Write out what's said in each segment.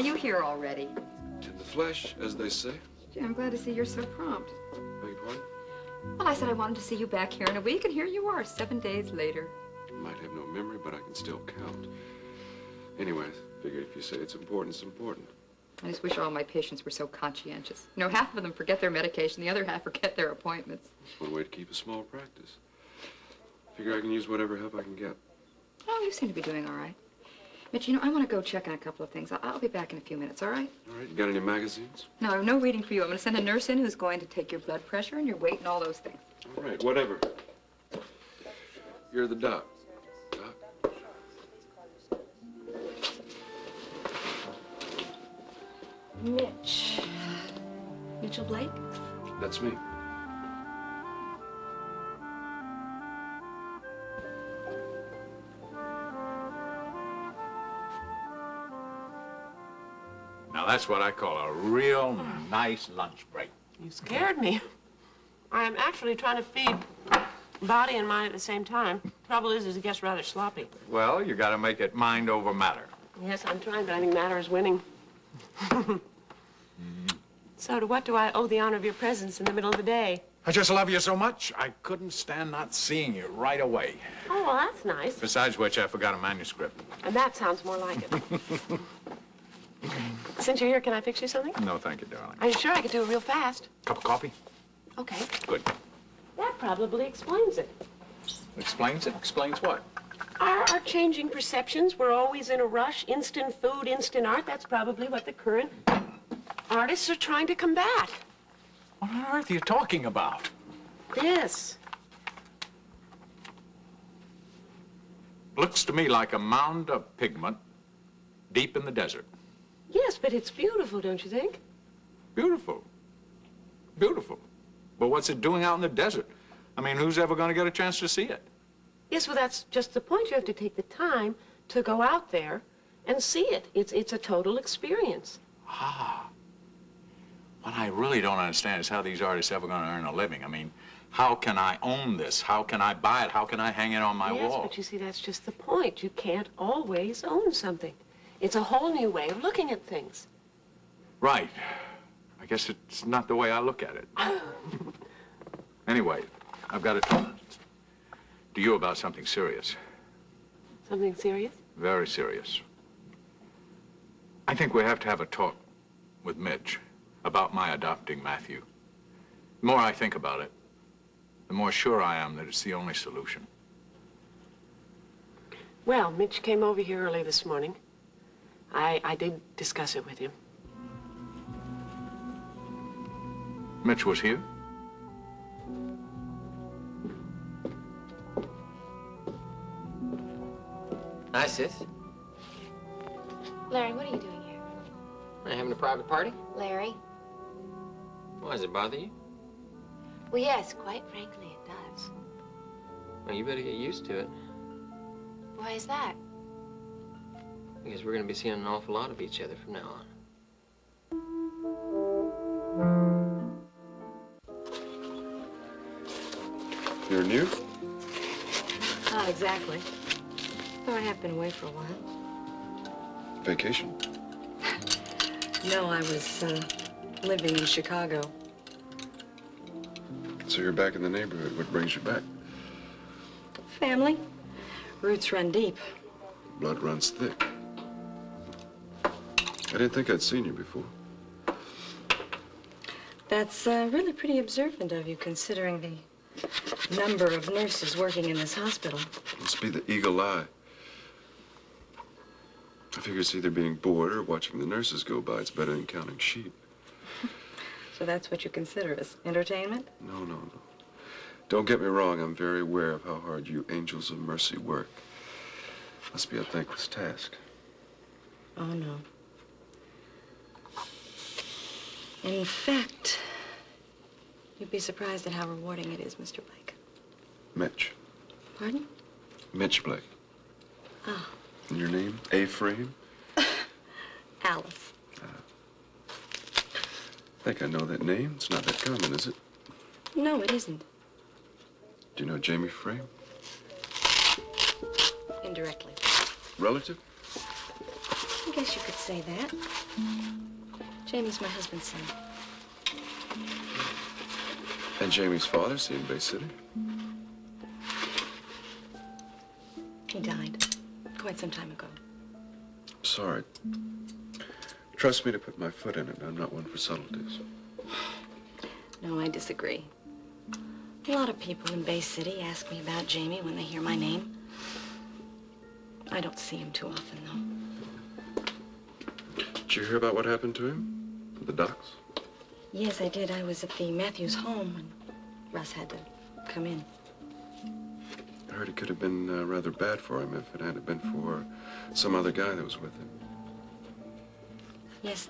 you here already? In the flesh, as they say. Gee, I'm glad to see you're so prompt. Beg your pardon? Well, I said I wanted to see you back here in a week, and here you are, 7 days later. I might have no memory, but I can still count. Anyway, I figure if you say it's important, it's important. I just wish all my patients were so conscientious. You know, half of them forget their medication, the other half forget their appointments. That's one way to keep a small practice. Figure I can use whatever help I can get. Oh, you seem to be doing all right. Mitch, you know, I want to go check on a couple of things. I'll be back in a few minutes, all right? All right, you got any magazines? No, no reading for you. I'm going to send a nurse in who's going to take your blood pressure and your weight and all those things. All right, whatever. You're the doc. Doc? Mitch. Mitchell Blake? That's me. Now, that's what I call a real nice lunch break. You scared me. I am actually trying to feed body and mind at the same time. Trouble is it gets rather sloppy. Well, you got to make it mind over matter. Yes, I'm trying, but I think matter is winning. So to what do I owe the honor of your presence in the middle of the day? I just love you so much, I couldn't stand not seeing you right away. Oh, well, that's nice. Besides which, I forgot a manuscript. And that sounds more like it. Since you're here, can I fix you something? No, thank you, darling. Are you sure I could do it real fast? Cup of coffee? Okay. Good. That probably explains it. Explains it? Explains what? Our changing perceptions. We're always in a rush. Instant food, instant art. That's probably what the current artists are trying to combat. What on earth are you talking about? This. Looks to me like a mound of pigment deep in the desert. Yes, but it's beautiful, don't you think? Beautiful. Beautiful. But what's it doing out in the desert? I mean, who's ever going to get a chance to see it? Yes, well, that's just the point. You have to take the time to go out there and see it. It's a total experience. Ah. What I really don't understand is how these artists ever going to earn a living. I mean, how can I own this? How can I buy it? How can I hang it on my wall? Yes, but you see, that's just the point. You can't always own something. It's a whole new way of looking at things. Right. I guess it's not the way I look at it. Anyway, I've got to talk to you about something serious. Something serious? Very serious. I think we have to have a talk with Mitch about my adopting Matthew. The more I think about it, the more sure I am that it's the only solution. Well, Mitch came over here early this morning. I did discuss it with him. Mitch was here? Hi, sis. Larry, what are you doing here? Are you having a private party? Larry? Why, does it bother you? Well, yes, quite frankly, it does. Well, you better get used to it. Why is that? Because we're going to be seeing an awful lot of each other from now on. You're new? Not exactly. Though I have been away for a while. Vacation? No, I was living in Chicago. So you're back in the neighborhood. What brings you back? Family. Roots run deep. Blood runs thick. I didn't think I'd seen you before. That's really pretty observant of you, considering the number of nurses working in this hospital. Must be the eagle eye. I figure it's either being bored or watching the nurses go by. It's better than counting sheep. So that's what you consider as entertainment? No. Don't get me wrong. I'm very aware of how hard you angels of mercy work. Must be a thankless task. Oh, no. In fact, you'd be surprised at how rewarding it is, Mr. Blake. Mitch. Pardon? Mitch Blake. Oh. And your name? A-Frame? Alice. I think I know that name. It's not that common, is it? No, it isn't. Do you know Jamie Frame? Indirectly. Relative? I guess you could say that. Jamie's my husband's son. And Jamie's father's in Bay City? He died quite some time ago. I'm sorry. Trust me to put my foot in it. I'm not one for subtleties. No, I disagree. A lot of people in Bay City ask me about Jamie when they hear my name. I don't see him too often, though. Did you hear about what happened to him? At the docks? Yes, I did. I was at the Matthews home when Russ had to come in. I heard it could have been rather bad for him if it hadn't been for some other guy that was with him. Yes,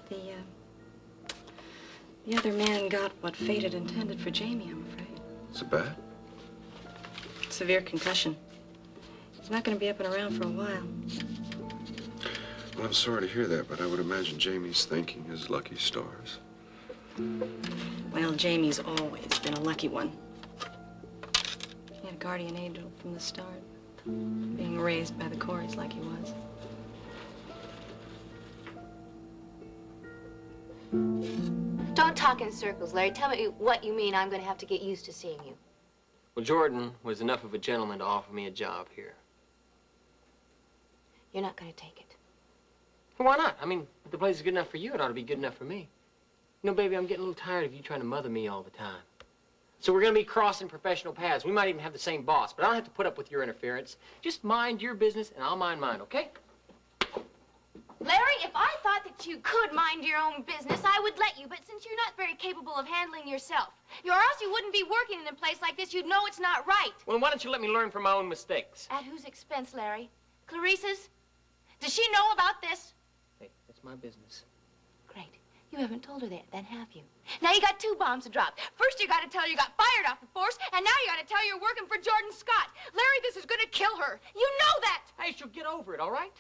the other man got what fate had intended for Jamie, I'm afraid. Is it bad? Severe concussion. He's not going to be up and around for a while. Well, I'm sorry to hear that, but I would imagine Jamie's thanking his lucky stars. Well, Jamie's always been a lucky one. He had a guardian angel from the start, being raised by the Corys like he was. Don't talk in circles, Larry. Tell me what you mean I'm going to have to get used to seeing you. Well, Jordan was enough of a gentleman to offer me a job here. You're not going to take it. Well, why not? I mean, if the place is good enough for you, it ought to be good enough for me. You know, baby, I'm getting a little tired of you trying to mother me all the time. So we're going to be crossing professional paths. We might even have the same boss, but I don't have to put up with your interference. Just mind your business, and I'll mind mine, okay? Larry, if I thought that you could mind your own business, I would let you. But since you're not very capable of handling yourself, or else you wouldn't be working in a place like this, you'd know it's not right. Well, why don't you let me learn from my own mistakes? At whose expense, Larry? Clarice's? Does she know about this? Hey, that's my business. Great. You haven't told her that, then, have you? Now you got two bombs to drop. First, you got to tell her you got fired off the force, and now you got to tell her you're working for Jordan Scott. Larry, this is going to kill her. You know that. Hey, she'll get over it, all right?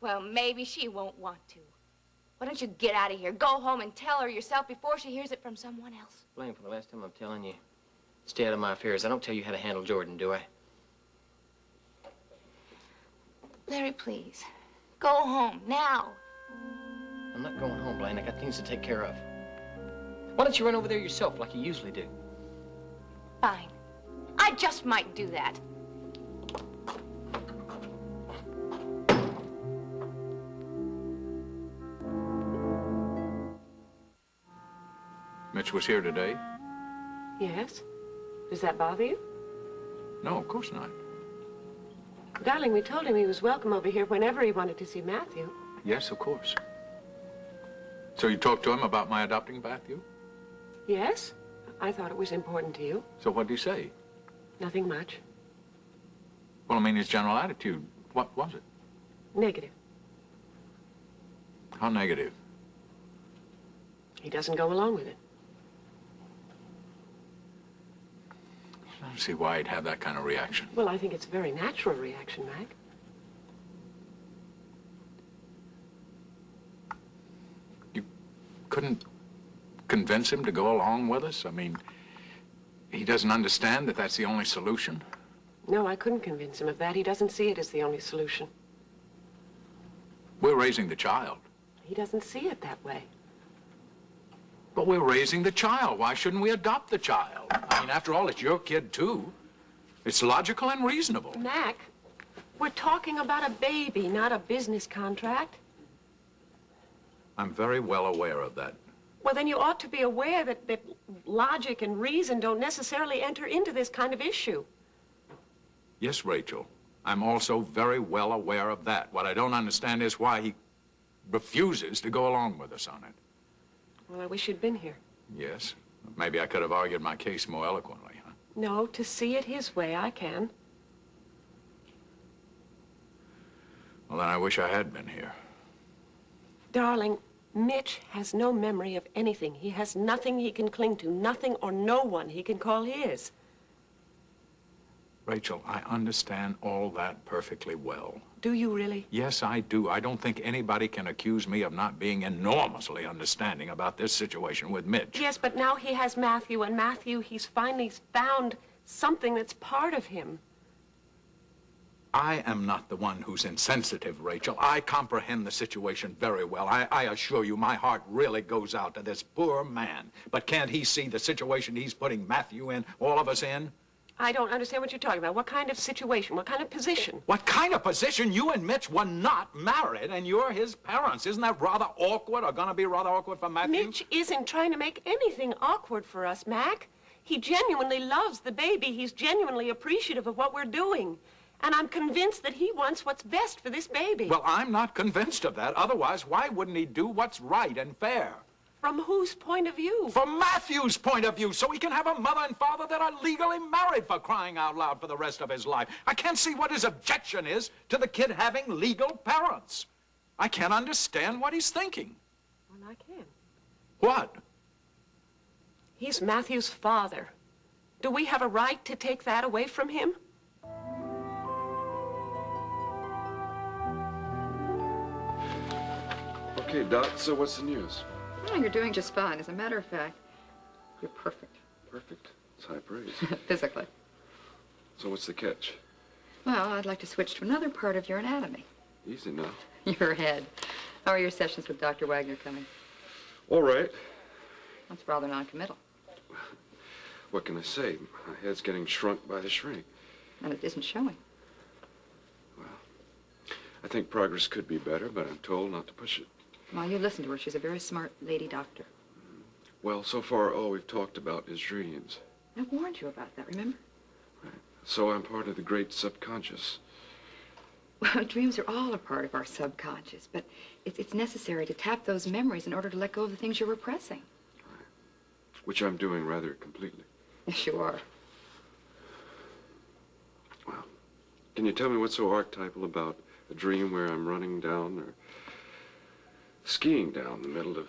Well, maybe she won't want to. Why don't you get out of here? Go home and tell her yourself before she hears it from someone else. Blaine, for the last time I'm telling you, stay out of my affairs. I don't tell you how to handle Jordan, do I? Larry, please. Go home, now. I'm not going home, Blaine. I got things to take care of. Why don't you run over there yourself like you usually do? Fine. I just might do that. Mitch was here today? Yes? Does that bother you? No, of course not. Darling, we told him he was welcome over here whenever he wanted to see Matthew. Yes, of course. So you talked to him about my adopting Matthew? Yes? I thought it was important to you. So what did he say? Nothing much. Well, I mean, his general attitude, what was it? Negative. How negative? He doesn't go along with it. I don't see why he'd have that kind of reaction. Well, I think it's a very natural reaction, Mac. You couldn't convince him to go along with us? I mean, he doesn't understand that that's the only solution? No, I couldn't convince him of that. He doesn't see it as the only solution. We're raising the child. He doesn't see it that way. But we're raising the child. Why shouldn't we adopt the child? I mean, after all, it's your kid, too. It's logical and reasonable. Mac, we're talking about a baby, not a business contract. I'm very well aware of that. Well, then you ought to be aware that logic and reason don't necessarily enter into this kind of issue. Yes, Rachel. I'm also very well aware of that. What I don't understand is why he refuses to go along with us on it. Well, I wish you'd been here. Yes. Maybe I could have argued my case more eloquently, huh? No, to see it his way, I can. Well, then I wish I had been here. Darling, Mitch has no memory of anything. He has nothing he can cling to, nothing or no one he can call his. Rachel, I understand all that perfectly well. Do you really? Yes, I do. I don't think anybody can accuse me of not being enormously understanding about this situation with Mitch. Yes, but now he has Matthew, and Matthew, he's finally found something that's part of him. I am not the one who's insensitive, Rachel. I comprehend the situation very well. I assure you, my heart really goes out to this poor man. But can't he see the situation he's putting Matthew in, all of us in? I don't understand what you're talking about. What kind of situation? What kind of position? What kind of position? You and Mitch were not married, and you're his parents. Isn't that rather awkward, or gonna be rather awkward for Matthew? Mitch isn't trying to make anything awkward for us, Mac. He genuinely loves the baby. He's genuinely appreciative of what we're doing. And I'm convinced that he wants what's best for this baby. Well, I'm not convinced of that. Otherwise, why wouldn't he do what's right and fair? From whose point of view? From Matthew's point of view, so he can have a mother and father that are legally married, for crying out loud, for the rest of his life. I can't see what his objection is to the kid having legal parents. I can't understand what he's thinking. Well, I can. What? He's Matthew's father. Do we have a right to take that away from him? Okay, Doc, so what's the news? Oh, you're doing just fine. As a matter of fact, you're perfect. Perfect. It's high praise. Physically. So what's the catch? Well, I'd like to switch to another part of your anatomy. Easy now. Your head. How are your sessions with Dr. Wagner coming? All right. That's rather non-committal. What can I say? My head's getting shrunk by the shrink. And it isn't showing. Well, I think progress could be better, but I'm told not to push it. Well, you listen to her. She's a very smart lady doctor. Well, so far, all we've talked about is dreams. I warned you about that, remember? Right. So I'm part of the great subconscious. Well, dreams are all a part of our subconscious, but it's necessary to tap those memories in order to let go of the things you're repressing. Right. Which I'm doing rather completely. Yes, you are. Well, can you tell me what's so archetypal about a dream where I'm running down or skiing down the middle of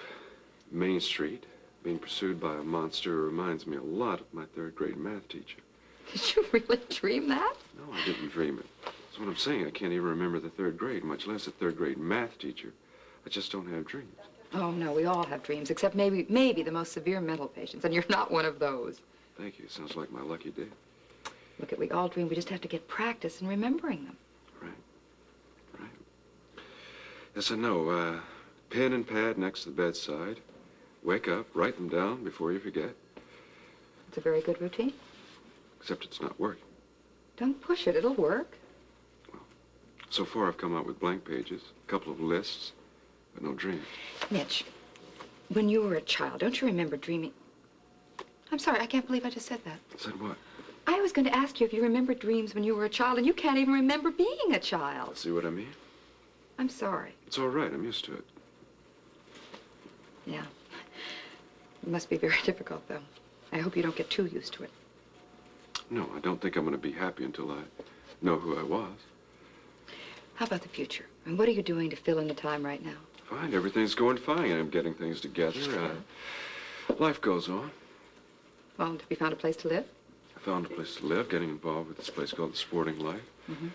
Main Street, being pursued by a monster who reminds me a lot of my third-grade math teacher? Did you really dream that? No, I didn't dream it. That's what I'm saying. I can't even remember the third grade, much less a third-grade math teacher. I just don't have dreams. Oh, no, we all have dreams, except maybe the most severe mental patients, and you're not one of those. Thank you. Sounds like my lucky day. Look, we all dream. We just have to get practice in remembering them. Right. Yes, I know. Pen and pad next to the bedside. Wake up, write them down before you forget. It's a very good routine. Except it's not working. Don't push it. It'll work. Well, so far I've come out with blank pages, a couple of lists, but no dreams. Mitch, when you were a child, don't you remember dreaming? I'm sorry, I can't believe I just said that. Said what? I was going to ask you if you remember dreams when you were a child, and you can't even remember being a child. See what I mean? I'm sorry. It's all right. I'm used to it. Yeah. It must be very difficult, though. I hope you don't get too used to it. No, I don't think I'm going to be happy until I know who I was. How about the future? And what are you doing to fill in the time right now? Fine. Everything's going fine. I'm getting things together. Life goes on. Well, have you found a place to live? I found a place to live, getting involved with this place called the Sporting Life. Mm-hmm.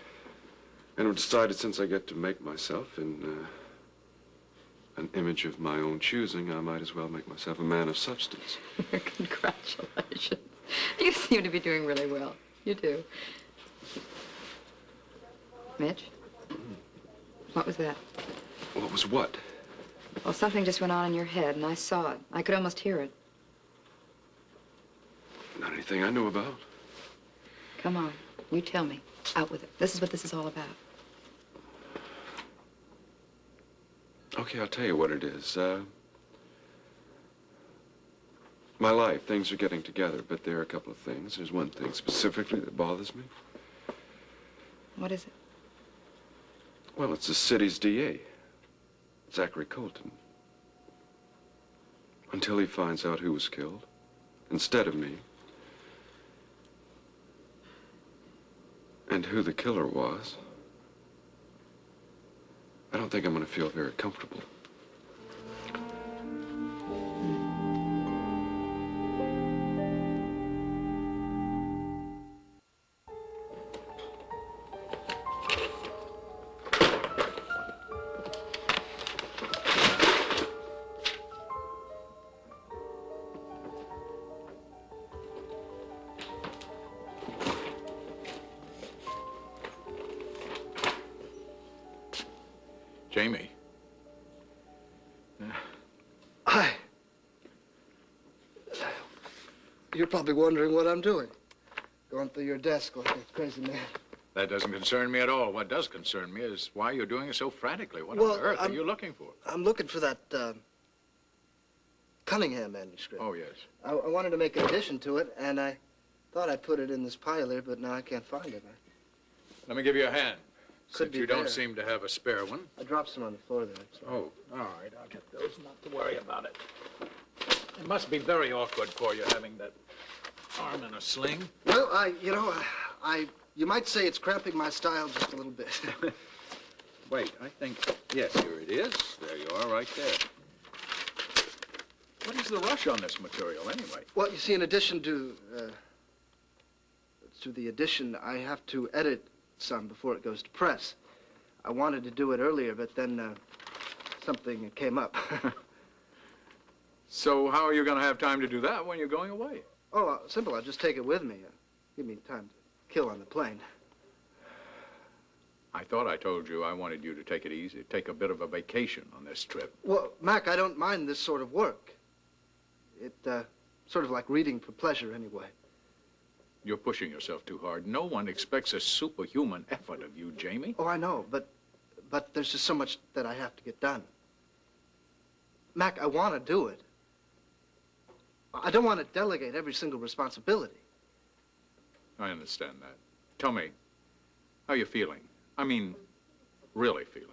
And I've decided since I get to make myself in an image of my own choosing, I might as well make myself a man of substance. Congratulations. You seem to be doing really well. You do. Mitch? What was that? What was what? Well, something just went on in your head, and I saw it. I could almost hear it. Not anything I know about. Come on. You tell me. Out with it. This is what this is all about. Okay, I'll tell you what it is. My life, things are getting together, but there are a couple of things. There's one thing specifically that bothers me. What is it? Well, it's the city's DA, Zachary Colton. Until he finds out who was killed, instead of me, and who the killer was, I don't think I'm going to feel very comfortable. Jamie. Hi. You're probably wondering what I'm doing. Going through your desk like a crazy man. That doesn't concern me at all. What does concern me is why you're doing it so frantically. What Well, on earth are you looking for? I'm looking for that, Cunningham manuscript. Oh, yes. I wanted to make an addition to it, and I thought I put it in this pile here, but now I can't find it. Let me give you a hand. Could Since be you don't there. seem to have a spare one. I dropped some on the floor there. So. Oh, all right. I'll get those. Not to worry about it. It must be very awkward for you having that arm in a sling. Well, you might say it's cramping my style just a little bit. Wait, I think, yes, here it is. There you are, right there. What is the rush on this material, anyway? Well, you see, in addition to the edition, I have to edit some before it goes to press. I wanted to do it earlier, but then something came up. So how are you going to have time to do that when you're going away? Oh, simple. I'll just take it with me. Give me time to kill on the plane. I thought I told you I wanted you to take it easy, take a bit of a vacation on this trip. Well, Mac, I don't mind this sort of work. It, sort of like reading for pleasure, anyway. You're pushing yourself too hard. No one expects a superhuman effort of you, Jamie. Oh, I know, but there's just so much that I have to get done. Mac, I want to do it. I don't want to delegate every single responsibility. I understand that. Tell me, how are you feeling? I mean, really feeling.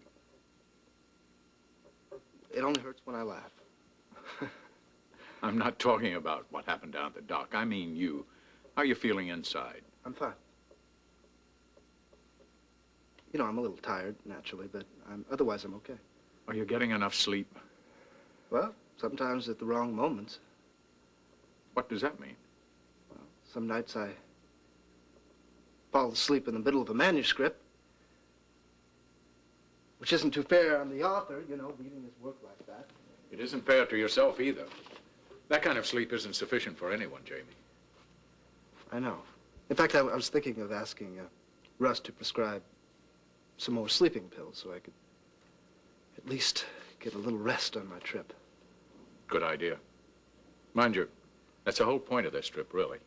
It only hurts when I laugh. I'm not talking about what happened down at the dock. I mean you. How are you feeling inside? I'm fine. You know, I'm a little tired, naturally, but otherwise I'm okay. Are you getting enough sleep? Well, sometimes at the wrong moments. What does that mean? Well, some nights I fall asleep in the middle of a manuscript, which isn't too fair on the author, you know, reading his work like that. It isn't fair to yourself either. That kind of sleep isn't sufficient for anyone, Jamie. I know. In fact, I was thinking of asking Russ to prescribe some more sleeping pills so I could at least get a little rest on my trip. Good idea. Mind you, that's the whole point of this trip, really.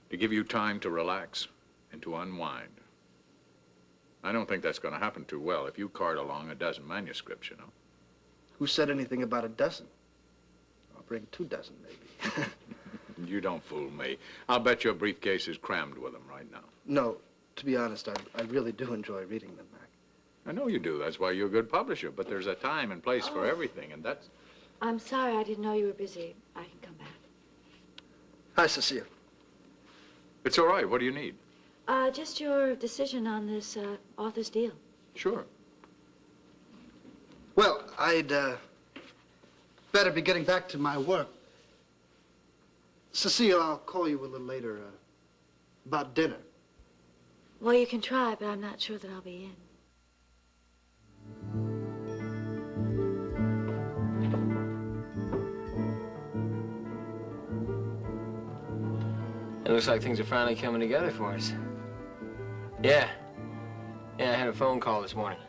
To give you time to relax and to unwind. I don't think that's going to happen too well if you cart along a dozen manuscripts, you know. Who said anything about a dozen? I'll bring 2 dozen, maybe. You don't fool me. I'll bet your briefcase is crammed with them right now. No, to be honest, I really do enjoy reading them, Mac. I know you do. That's why you're a good publisher. But there's a time and place for everything, and that's... I'm sorry. I didn't know you were busy. I can come back. Hi, Cecile. It's all right. What do you need? Just your decision on this author's deal. Sure. Well, I'd better be getting back to my work. Cecile, I'll call you a little later about dinner. Well, you can try, but I'm not sure that I'll be in. It looks like things are finally coming together for us. Yeah, I had a phone call this morning.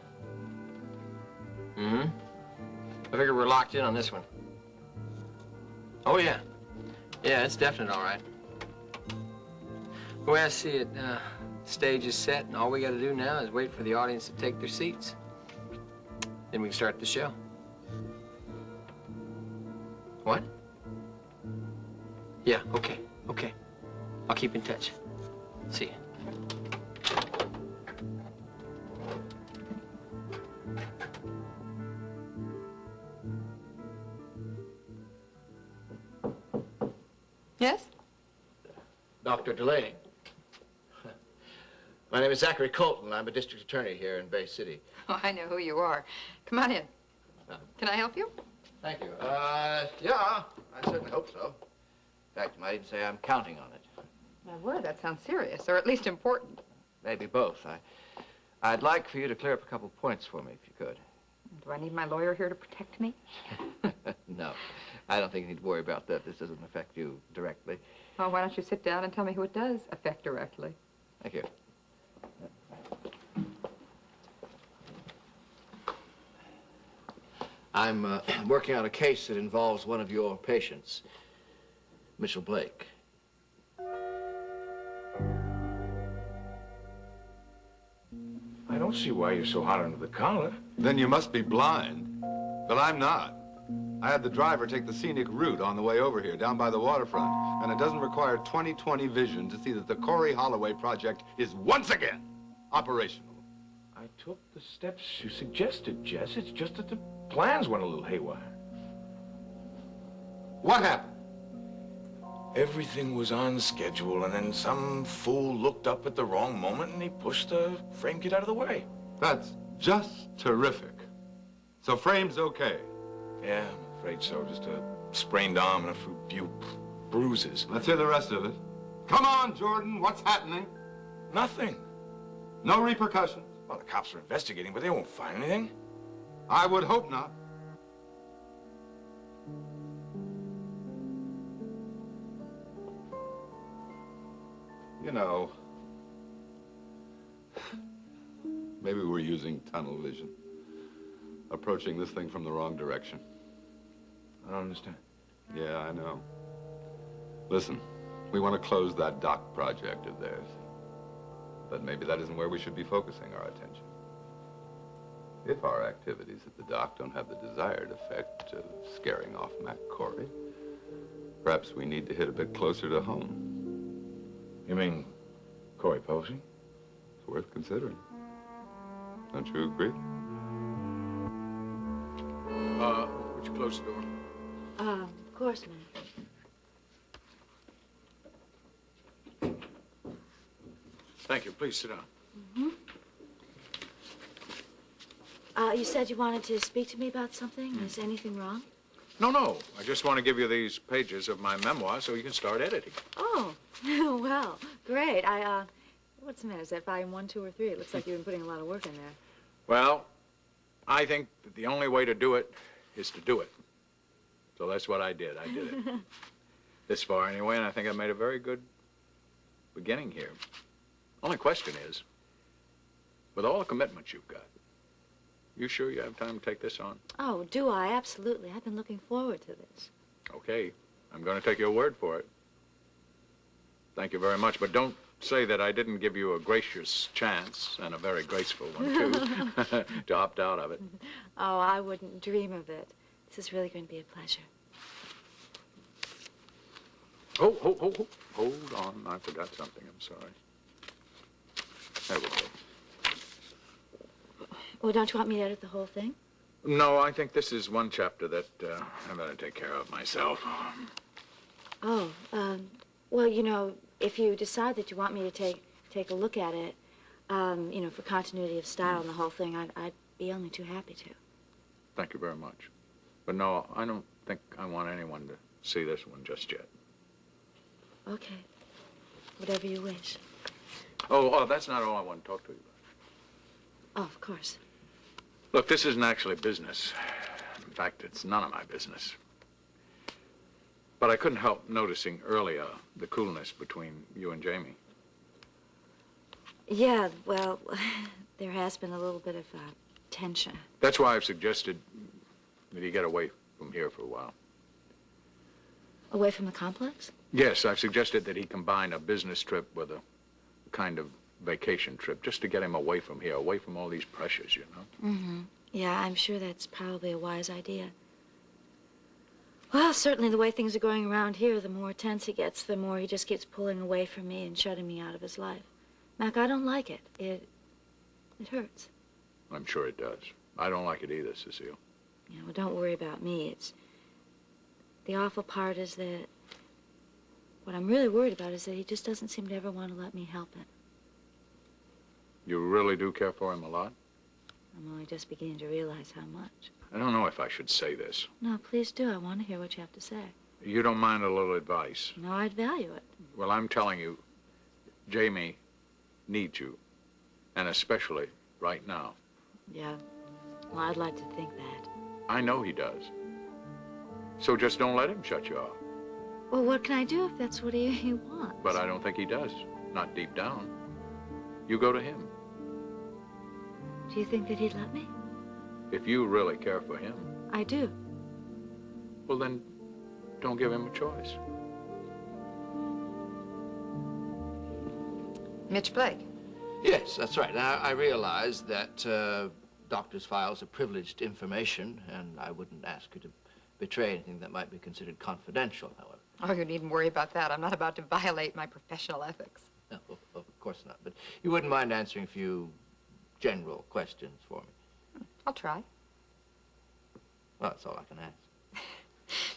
Mm-hmm. I figure we're locked in on this one. Oh, yeah. Yeah, it's definite, all right. The way I see it, stage is set, and all we got to do now is wait for the audience to take their seats. Then we can start the show. What? Yeah, okay. I'll keep in touch. See ya. Yes? Dr. Delaney. My name is Zachary Colton. I'm a district attorney here in Bay City. Oh, I know who you are. Come on in. Can I help you? Thank you. Yeah, I certainly hope so. In fact, you might even say I'm counting on it. My word, that sounds serious, or at least important. Maybe both. I'd like for you to clear up a couple points for me, if you could. Do I need my lawyer here to protect me? No, I don't think you need to worry about that. This doesn't affect you directly. Well, why don't you sit down and tell me who it does affect directly? Thank you. I'm working on a case that involves one of your patients, Mitchell Blake. I don't see why you're so hot under the collar. Then you must be blind. But I'm not. I had the driver take the scenic route on the way over here, down by the waterfront. And it doesn't require 20/20 vision to see that the Cory Holloway project is once again operational. I took the steps you suggested, Jess. It's just that the plans went a little haywire. What happened? Everything was on schedule, and then some fool looked up at the wrong moment, and he pushed the frame kit out of the way. That's just terrific. So frame's okay. Yeah, I'm afraid so. Just a sprained arm and a few bruises. Let's hear the rest of it. Come on, Jordan. What's happening? Nothing. No repercussions? Well, the cops are investigating, but they won't find anything. I would hope not. You know, maybe we're using tunnel vision. Approaching this thing from the wrong direction. I don't understand. Yeah, I know. Listen, we want to close that dock project of theirs. But maybe that isn't where we should be focusing our attention. If our activities at the dock don't have the desired effect of scaring off Mac Cory, perhaps we need to hit a bit closer to home. You mean Cory Publishing? It's worth considering. Don't you agree? Would you close the door? Of course, ma'am. Thank you. Please sit down. You said you wanted to speak to me about something. Is anything wrong? No. I just want to give you these pages of my memoir so you can start editing. Oh, well, great. What's the matter? Is that volume 1, 2, or 3? It looks like you've been putting a lot of work in there. Well, I think that the only way to do it is to do it. So that's what I did. I did it. This far anyway, and I think I made a very good beginning here. Only question is, with all the commitments you've got, you sure you have time to take this on? Oh, do I? Absolutely. I've been looking forward to this. Okay. I'm going to take your word for it. Thank you very much, but don't say that I didn't give you a gracious chance, and a very graceful one, too, to opt out of it. Oh, I wouldn't dream of it. This is really going to be a pleasure. Oh, hold on. I forgot something. I'm sorry. There we go. Well, don't you want me to edit the whole thing? No, I think this is one chapter that I'm going to take care of myself. Oh, well, you know, if you decide that you want me to take a look at it, you know, for continuity of style and the whole thing, I'd be only too happy to. Thank you very much. But no, I don't think I want anyone to see this one just yet. Okay. Whatever you wish. Oh, that's not all I want to talk to you about. Oh, of course. Look, this isn't actually business. In fact, it's none of my business. But I couldn't help noticing earlier the coolness between you and Jamie. Yeah, well, there has been a little bit of tension. That's why I've suggested that he get away from here for a while. Away from the complex? Yes, I've suggested that he combine a business trip with a kind of vacation trip, just to get him away from here, away from all these pressures, you know? Mm-hmm. Yeah, I'm sure that's probably a wise idea. Well, certainly the way things are going around here, the more tense he gets, the more he just keeps pulling away from me and shutting me out of his life. Mac, I don't like it. It hurts. I'm sure it does. I don't like it either, Cecile. Yeah, well, don't worry about me. It's... The awful part is that... What I'm really worried about is that he just doesn't seem to ever want to let me help him. You really do care for him a lot? I'm only just beginning to realize how much. I don't know if I should say this. No, please do. I want to hear what you have to say. You don't mind a little advice? No, I'd value it. Well, I'm telling you, Jamie needs you, and especially right now. Yeah. Well, I'd like to think that. I know he does. So just don't let him shut you off. Well, what can I do if that's what he wants? But I don't think he does. Not deep down. You go to him. Do you think that he'd let me? If you really care for him, I do. Well, then, don't give him a choice. Mitch Blake. Yes, that's right. Now, I realize that doctors' files are privileged information, and I wouldn't ask you to betray anything that might be considered confidential, however. Oh, you needn't worry about that. I'm not about to violate my professional ethics. No, of course not. But you wouldn't mind answering a few general questions for me? I'll try. Well, that's all I can ask.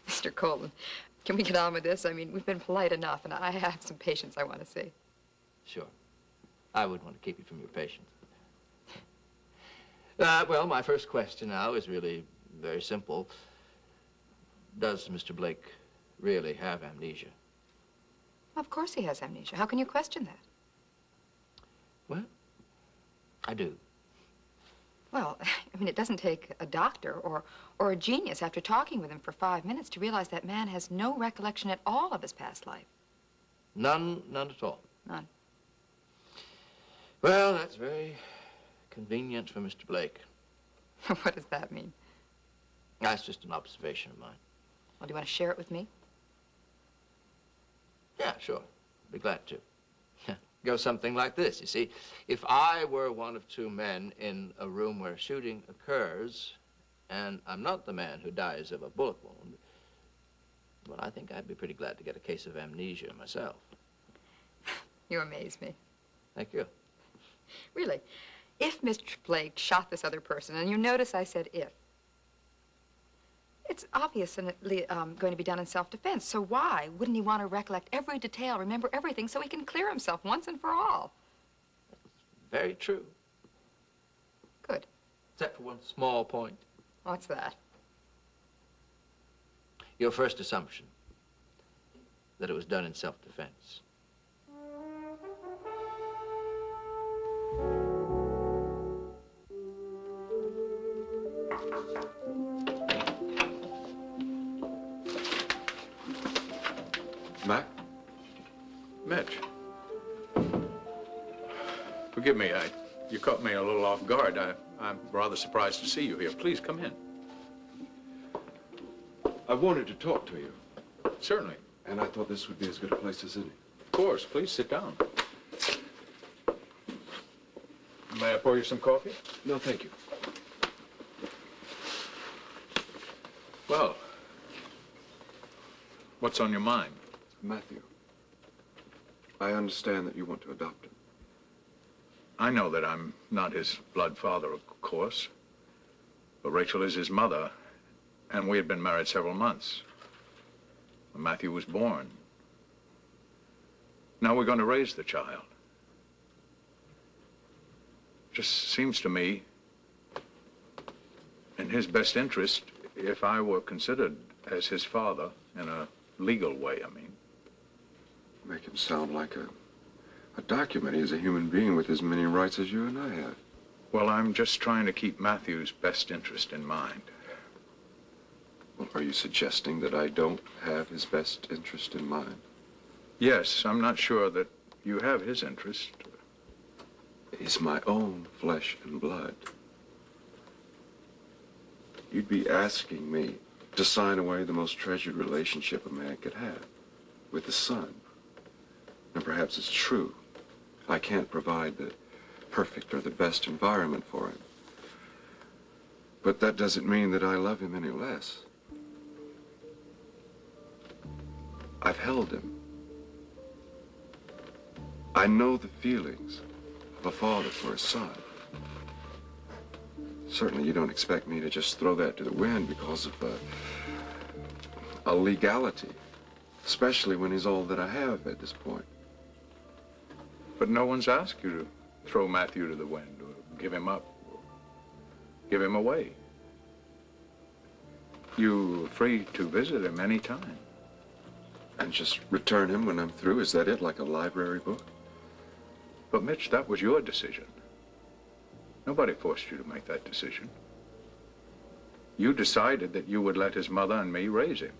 Mr. Colton, can we get on with this? I mean, we've been polite enough, and I have some patients I want to see. Sure. I wouldn't want to keep you from your patients. Well, my first question now is really very simple. Does Mr. Blake really have amnesia? Of course he has amnesia. How can you question that? Well, I do. Well, I mean, it doesn't take a doctor or a genius after talking with him for 5 minutes to realize that man has no recollection at all of his past life. None at all? None. Well, that's very convenient for Mr. Blake. What does that mean? That's just an observation of mine. Well, do you want to share it with me? Yeah, sure. Be glad to. Goes something like this, you see. If I were one of two men in a room where shooting occurs, and I'm not the man who dies of a bullet wound, well, I think I'd be pretty glad to get a case of amnesia myself. You amaze me. Thank you. Really, if Mr. Blake shot this other person, and you notice I said if, it's obviously going to be done in self-defense, so why wouldn't he want to recollect every detail, remember everything, so he can clear himself once and for all? Very true. Good. Except for one small point. What's that? Your first assumption, that it was done in self-defense. Mac? Mitch. Forgive me, you caught me a little off guard. I'm rather surprised to see you here. Please, come in. I wanted to talk to you. Certainly. And I thought this would be as good a place as any. Of course. Please sit down. May I pour you some coffee? No, thank you. Well, what's on your mind? Matthew, I understand that you want to adopt him. I know that I'm not his blood father, of course. But Rachel is his mother, and we had been married several months when Matthew was born. Now we're going to raise the child. Just seems to me, in his best interest, if I were considered as his father, in a legal way, I mean. Make him sound like a document. He's a human being with as many rights as you and I have. Well, I'm just trying to keep Matthew's best interest in mind. Well, are you suggesting that I don't have his best interest in mind? Yes, I'm not sure that you have his interest. He's my own flesh and blood. You'd be asking me to sign away the most treasured relationship a man could have with his son. And perhaps it's true. I can't provide the perfect or the best environment for him. But that doesn't mean that I love him any less. I've held him. I know the feelings of a father for his son. Certainly you don't expect me to just throw that to the wind because of a legality, especially when he's all that I have at this point. But no one's asked you to throw Matthew to the wind or give him up, or give him away. You're free to visit him any time. And just return him when I'm through? Is that it, like a library book? But Mitch, that was your decision. Nobody forced you to make that decision. You decided that you would let his mother and me raise him.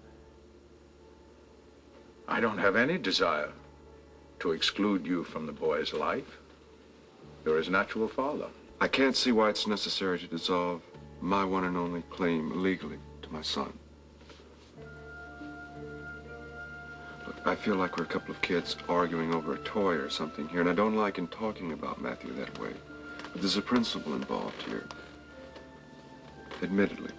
I don't have any desire to exclude you from the boy's life. You're his natural father. I can't see why it's necessary to dissolve my one and only claim legally to my son. Look, I feel like we're a couple of kids arguing over a toy or something here, and I don't like in talking about Matthew that way. But there's a principle involved here. Admittedly,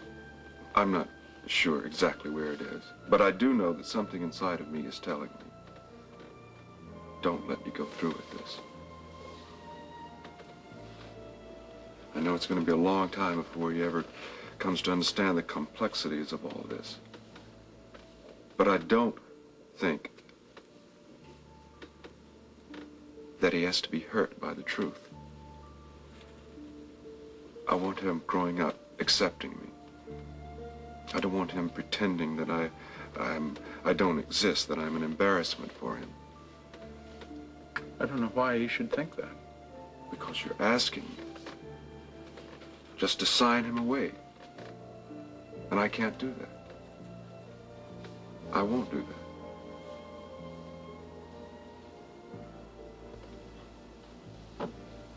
I'm not sure exactly where it is, but I do know that something inside of me is telling me, don't let me go through with this. I know it's going to be a long time before he ever comes to understand the complexities of all this. But I don't think that he has to be hurt by the truth. I want him growing up accepting me. I don't want him pretending that I don't exist, that I'm an embarrassment for him. I don't know why you should think that. Because you're asking me just to sign him away. And I can't do that. I won't do that.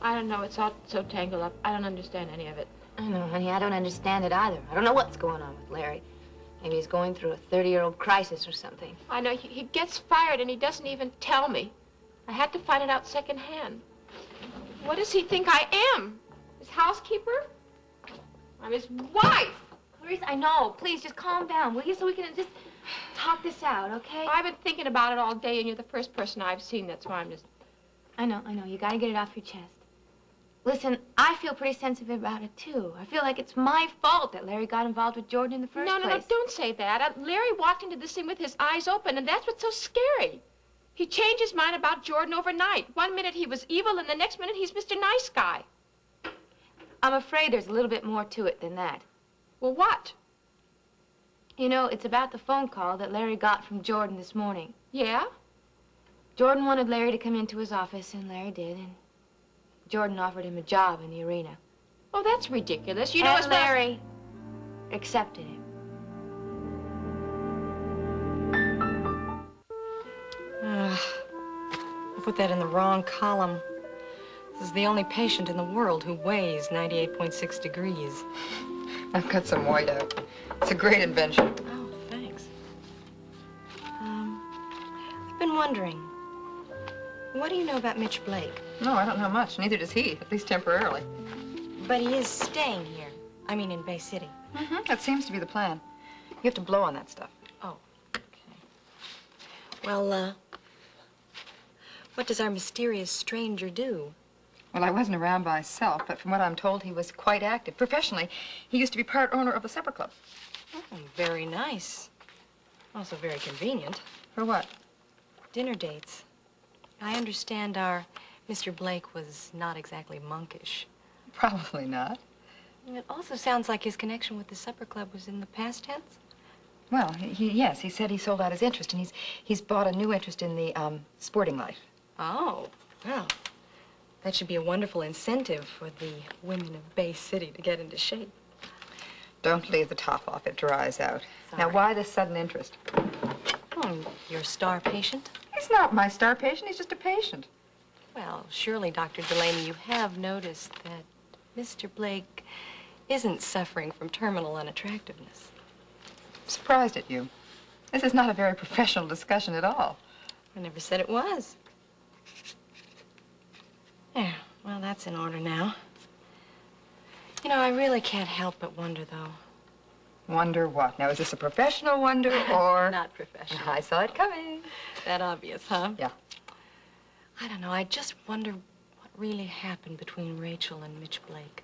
I don't know. It's all so tangled up. I don't understand any of it. I know, honey. I don't understand it either. I don't know what's going on with Larry. Maybe he's going through a 30-year-old crisis or something. I know. He gets fired and he doesn't even tell me. I had to find it out secondhand. What does he think I am? His housekeeper? I'm his wife. Clarice, I know. Please, just calm down, will you? So we can just talk this out, okay? I've been thinking about it all day, and you're the first person I've seen. That's why I'm just... I know. You gotta get it off your chest. Listen, I feel pretty sensitive about it, too. I feel like it's my fault that Larry got involved with Jordan in the first place. No, don't say that. Larry walked into this thing with his eyes open, and that's what's so scary. He changed his mind about Jordan overnight. One minute he was evil, and the next minute he's Mr. Nice Guy. I'm afraid there's a little bit more to it than that. Well, what? You know, it's about the phone call that Larry got from Jordan this morning. Yeah? Jordan wanted Larry to come into his office, and Larry did, and Jordan offered him a job in the arena. Oh, that's ridiculous. You know, and Larry accepted him. I put that in the wrong column. This is the only patient in the world who weighs 98.6 degrees. I've got some white out. It's a great invention. Oh, thanks. I've been wondering, what do you know about Mitch Blake? No, I don't know much. Neither does he, at least temporarily. But he is staying here. I mean, in Bay City. Mm-hmm. That seems to be the plan. You have to blow on that stuff. Oh, okay. Well, what does our mysterious stranger do? Well, I wasn't around myself, but from what I'm told, he was quite active. Professionally, he used to be part owner of the supper club. Oh, very nice. Also very convenient. For what? Dinner dates. I understand our Mr. Blake was not exactly monkish. Probably not. It also sounds like his connection with the supper club was in the past tense. Well, yes, he said he sold out his interest, and he's bought a new interest in the sporting life. Oh, well, that should be a wonderful incentive for the women of Bay City to get into shape. Don't leave the top off. It dries out. Sorry. Now, why this sudden interest? Oh, your star patient? He's not my star patient. He's just a patient. Well, surely, Dr. Delaney, you have noticed that Mr. Blake isn't suffering from terminal unattractiveness. I'm surprised at you. This is not a very professional discussion at all. I never said it was. There, well, that's in order now. You know, I really can't help but wonder, though. Wonder what? Now, is this a professional wonder or... Not professional. I saw it coming. That obvious, huh? Yeah. I don't know. I just wonder what really happened between Rachel and Mitch Blake.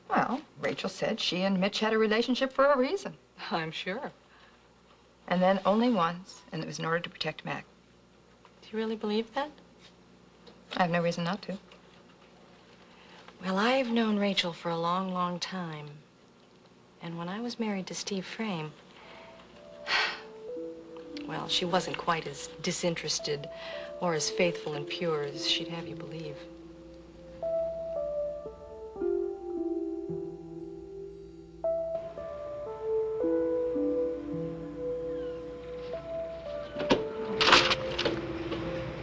Well, Rachel said she and Mitch had a relationship for a reason. I'm sure. And then only once, and it was in order to protect Mac. Do you really believe that? I have no reason not to. Well, I've known Rachel for a long, long time. And when I was married to Steve Frame, well, she wasn't quite as disinterested or as faithful and pure as she'd have you believe.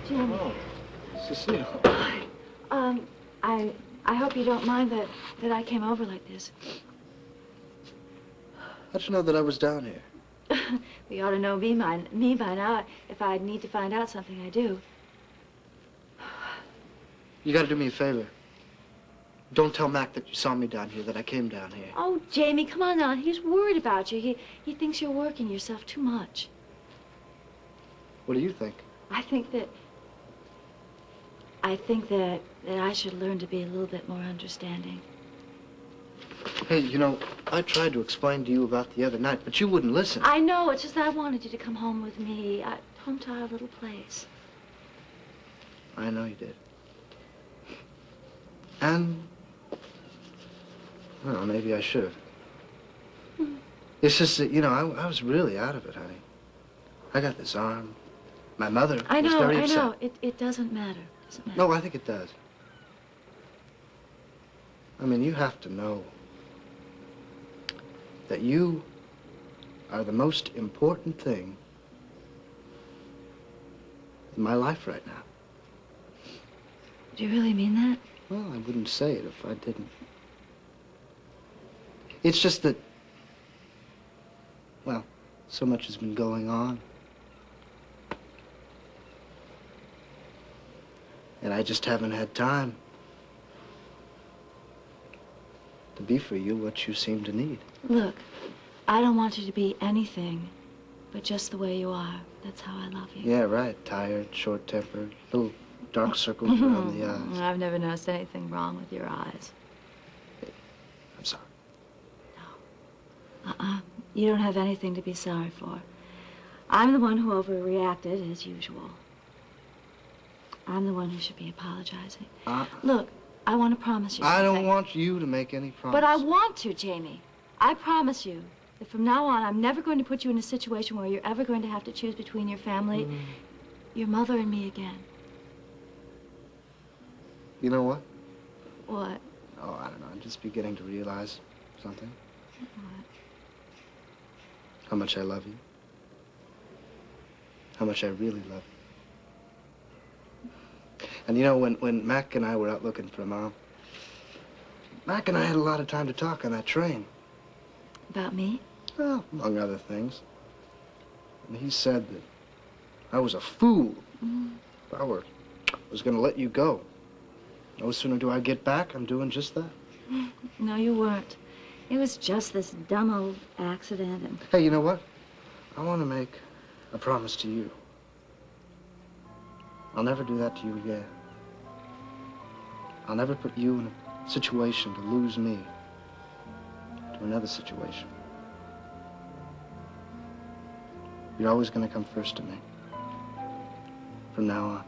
Jimmy. Oh, Cecile. I hope you don't mind that I came over like this. How'd you know that I was down here? You ought to know me by now. If I need to find out something, I do. You gotta do me a favor. Don't tell Mac that you saw me down here, that I came down here. Oh, Jamie, come on now. He's worried about you. He thinks you're working yourself too much. What do you think? I think that I should learn to be a little bit more understanding. Hey, you know, I tried to explain to you about the other night, but you wouldn't listen. I know. It's just that I wanted you to come home with me. Home to our little place. I know you did. And, well, maybe I should have. It's just that, you know, I was really out of it, honey. I got this arm. My mother was very upset. I know. It doesn't matter. Doesn't matter. No, I think it does. I mean, you have to know that you are the most important thing in my life right now. Do you really mean that? Well, I wouldn't say it if I didn't. It's just that, well, so much has been going on. And I just haven't had time to be for you what you seem to need. Look, I don't want you to be anything but just the way you are. That's how I love you. Yeah, right. Tired, short-tempered, little dark circles around the eyes. I've never noticed anything wrong with your eyes. I'm sorry. No. You don't have anything to be sorry for. I'm the one who overreacted, as usual. I'm the one who should be apologizing. Look, I want to promise you something. I don't want you to make any promises. But I want to, Jamie. I promise you that from now on, I'm never going to put you in a situation where you're ever going to have to choose between your family, your mother, and me again. You know what? What? Oh, I don't know. I'm just beginning to realize something. What? How much I love you. How much I really love you. And you know, when Mac and I were out looking for Mom, Mac and I had a lot of time to talk on that train. About me? Well, among other things. And he said that I was a fool. If I was going to let you go. No sooner do I get back, I'm doing just that. No, you weren't. It was just this dumb old accident and... Hey, you know what? I want to make a promise to you. I'll never do that to you again. I'll never put you in a situation to lose me to another situation. You're always going to come first to me. From now on.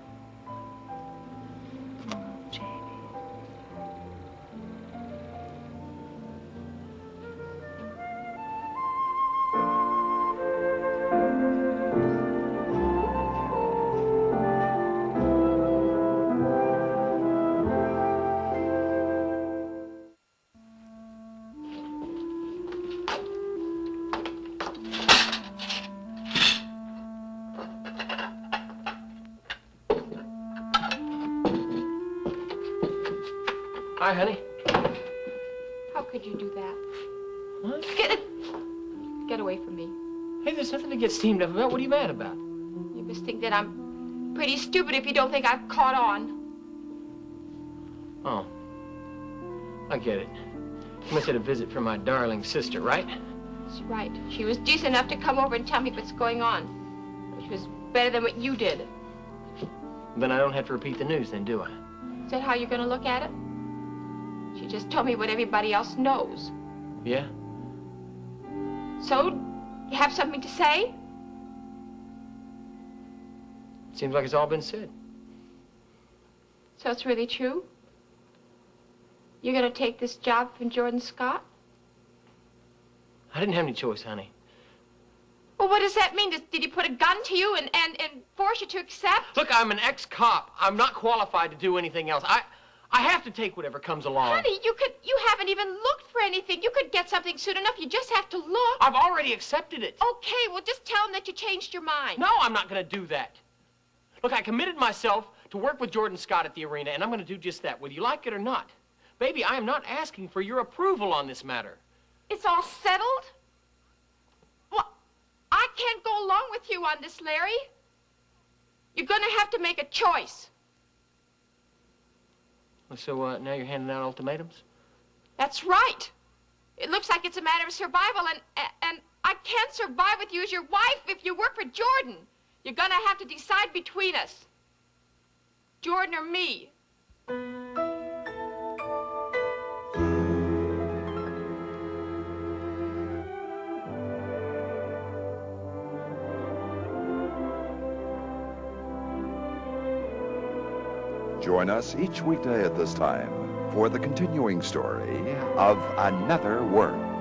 Hi, honey. How could you do that? What? Get away from me. Hey, there's nothing to get steamed up about. What are you mad about? You must think that I'm pretty stupid if you don't think I've caught on. Oh. I get it. You must have had a visit from my darling sister, right? That's right. She was decent enough to come over and tell me what's going on. Which was better than what you did. Then I don't have to repeat the news then, do I? Is that how you're going to look at it? She just told me what everybody else knows. Yeah? So, you have something to say? Seems like it's all been said. So it's really true? You're going to take this job from Jordan Scott? I didn't have any choice, honey. Well, what does that mean? Did he put a gun to you and force you to accept? Look, I'm an ex-cop. I'm not qualified to do anything else. I have to take whatever comes along. Honey, you haven't even looked for anything. You could get something soon enough. You just have to look. I've already accepted it. Okay, well, just tell him that you changed your mind. No, I'm not going to do that. Look, I committed myself to work with Jordan Scott at the arena, and I'm going to do just that, whether you like it or not. Baby, I am not asking for your approval on this matter. It's all settled? can't go along with you on this, Larry. You're gonna have to make a choice. So, now you're handing out ultimatums? That's right. It looks like it's a matter of survival, and I can't survive with you as your wife if you work for Jordan. You're gonna have to decide between us. Jordan or me. Join us each weekday at this time for the continuing story of Another Work.